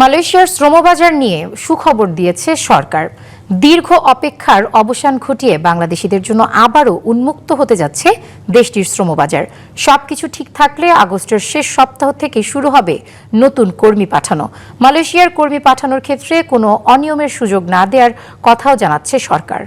মালয়েশিয়ার শ্রমবাজার নিয়ে সুখবর দিয়েছে সরকার। দীর্ঘ অপেক্ষার অবসান ঘটিয়ে বাংলাদেশিদের জন্য আবারও উন্মুক্ত হতে যাচ্ছে দেশটির শ্রমবাজার। সবকিছু ঠিক থাকলে আগস্টের শেষ সপ্তাহ থেকে শুরু হবে নতুন কর্মী পাঠানো। মালয়েশিয়ার কর্মী পাঠানোর ক্ষেত্রে কোনো অনিয়মের সুযোগ না দেওয়ার কথাও জানাচ্ছে সরকার।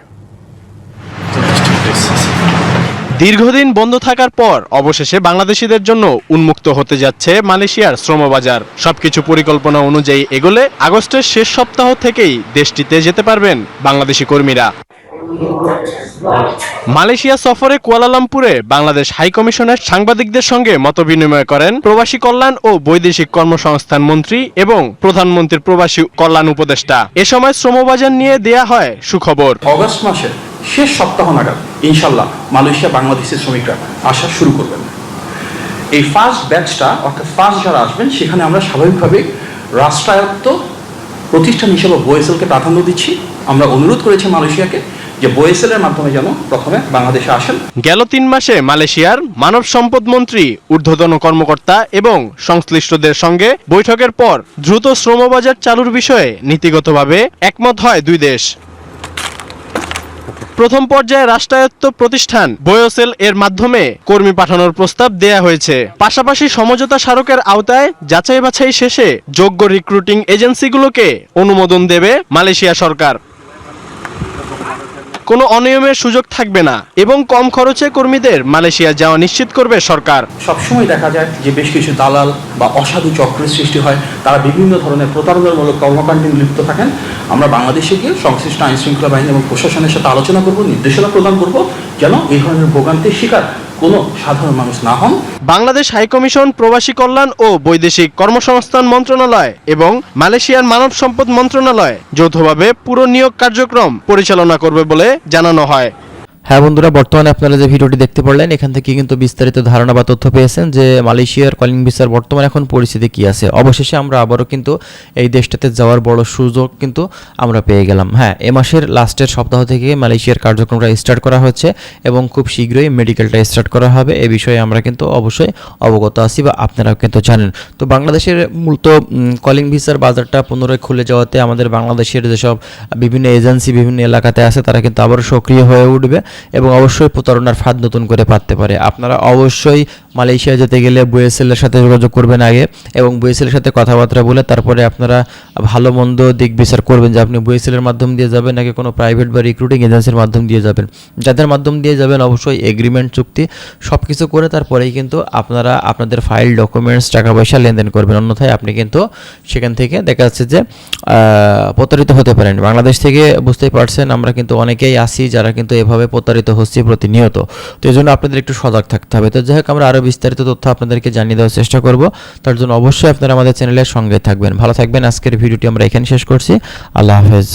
দীর্ঘদিন বন্ধ থাকার পর অবশেষে বাংলাদেশিদের জন্য উন্মুক্ত হতে যাচ্ছে মালয়েশিয়ার শ্রমবাজার। সবকিছু পরিকল্পনা অনুযায়ী এগোলে আগস্টের শেষ সপ্তাহ থেকেই দেশটিতে যেতে পারবেন বাংলাদেশি কর্মীরা। মালয়েশিয়া সফরে কুয়ালালামপুরে বাংলাদেশ হাইকমিশনের সাংবাদিকদের সঙ্গে মতবিনিময় করেন প্রবাসী কল্যাণ ও বৈদেশিক কর্মসংস্থান মন্ত্রী এবং প্রধানমন্ত্রীর প্রবাসী কল্যাণ উপদেষ্টা। এ সময় শ্রমবাজার নিয়ে দেয়া হয় সুখবর। অগস্ট মাসের শেষ সপ্তাহ নাগাদ ইনশাল্লাহ মালয়েশিয়া বাংলাদেশের শ্রমিকরা আসা শুরু করবেন। এই ফার্স্ট ব্যাচটা অর্থাৎ ফার্স্ট যারা আসবেন সেখানে আমরা স্বাভাবিকভাবে রাষ্ট্রায়ত্ত প্রতিষ্ঠান হিসেবে বোয়েসেলকে প্রাধান্য দিচ্ছি। আমরা অনুরোধ করেছি মালয়েশিয়াকে যে বোয়েসেল এর মাধ্যমে যেন প্রথমে বাংলাদেশে আসেন। গেল ৩ মাসে মালয়েশিয়ার মানব সম্পদ মন্ত্রী, ঊর্ধ্বতন কর্মকর্তা এবং সংশ্লিষ্টদের সঙ্গে বৈঠকের পর দ্রুত শ্রমবাজার চালুর বিষয়ে নীতিগতভাবে একমত হয় দুই দেশ। প্রথম পর্যায়ে রাষ্ট্রায়ত্ত প্রতিষ্ঠান বোয়েসেল এর মাধ্যমে কর্মী পাঠানোর প্রস্তাব দেয়া হয়েছে। পাশাপাশি সমঝোতা স্মারকের আওতায় যাচাই বাছাই শেষে যোগ্য রিক্রুটিং এজেন্সিগুলোকে অনুমোদন দেবে মালয়েশিয়া সরকার। কোনো অনিয়মের সুযোগ থাকবে না এবং কম খরচে কর্মীদের মালয়েশিয়া যাওয়া নিশ্চিত করবে সরকার। সবসময় দেখা যায় যে বেশ কিছু দালাল বা অসাধু চক্রের সৃষ্টি হয়, তারা বিভিন্ন ধরনের প্রতারণামূলক কর্মকাণ্ডে লিপ্ত থাকেন। আমরা বাংলাদেশে গিয়ে সংশ্লিষ্ট আইন শৃঙ্খলা বাহিনী এবং প্রশাসনের সাথে আলোচনা করব, নির্দেশনা প্রদান করব যেন এই ধরনের ভোগান্তির শিকার কোনো সাধারণ মানুষ না হন। বাংলাদেশ হাইকমিশন, প্রবাসী কল্যাণ ও বৈদেশিক কর্মসংস্থান মন্ত্রণালয় এবং মালয়েশিয়ার মানব সম্পদ মন্ত্রণালয় যৌথভাবে পুরো নিয়োগ কার্যক্রম পরিচালনা করবে বলে জানানো হয়। হ্যাঁ বন্ধুরা, বর্তমানে আপনারা যে ভিডিওটি দেখতে পারলেন এখান থেকে কিন্তু বিস্তারিত ধারণা বা তথ্য পেয়েছেন যে মালয়েশিয়ার কলিং ভিসার বর্তমানে এখন পরিস্থিতি কি আছে। অবশেষে আমরা আবারও কিন্তু এই দেশটাতে যাওয়ার বড় সুযোগ কিন্তু আমরা পেয়ে গেলাম। হ্যাঁ, এ মাসের লাস্টের সপ্তাহ থেকে মালয়েশিয়ার কার্যক্রমটা স্টার্ট করা হচ্ছে এবং খুব শীঘ্রই মেডিকেলটা স্টার্ট করা হবে। এ বিষয়ে আমরা কিন্তু অবশ্যই অবগত আছি বা আপনারাও কিন্তু জানেন। তো বাংলাদেশের মূলত কলিং ভিসার বাজারটা পুনরায় খুলে যাওয়াতে আমাদের বাংলাদেশের যেসব বিভিন্ন এজেন্সি বিভিন্ন এলাকাতে আছে তারা কিন্তু আবারও সক্রিয় হয়ে উঠবে এবং অবশ্যই প্রতারণার ফাঁদ নতুন করে পাততে পারে। আপনারা অবশ্যই মালয়েশিয়া যেতে গেলে বোয়েসেলের সাথে যোগাযোগ করবেন আগে এবং বোয়েসেলের সাথে কথাবার্তা বলে তারপরে আপনারা ভালো মন্দ দিক বিচার করবেন যে আপনি বোয়েসেলের মাধ্যম দিয়ে যাবেন নাকি কোনো প্রাইভেট বা রিক্রুটিং এজেন্সির মাধ্যম দিয়ে যাবেন। যাদের মাধ্যম দিয়ে যাবেন অবশ্যই এগ্রিমেন্ট চুক্তি সব কিছু করে তারপরেই কিন্তু আপনারা আপনাদের ফাইল ডকুমেন্টস টাকা পয়সা লেনদেন করবেন। অন্যথায় আপনি কিন্তু সেখান থেকে দেখা যাচ্ছে যে প্রতারিত হতে পারেন। বাংলাদেশ থেকে বুঝতেই পারছেন আমরা কিন্তু অনেকেই আসি যারা কিন্তু এভাবে প্রতারিত হচ্ছে প্রতিনিয়ত। তো এই জন্য আপনাদের একটু সজাগ থাকতে হবে। তো যাই হোক, আমরা আরও বিস্তারিত তথ্য আপনাদেরকে জানিয়ে দেওয়ার চেষ্টা করব। তার জন্য অবশ্যই আপনারা আমাদের চ্যানেলের সঙ্গে থাকবেন। ভালো থাকবেন। আজকের ভিডিওটি আমরা এখানে শেষ করছি। আল্লাহ হাফেজ।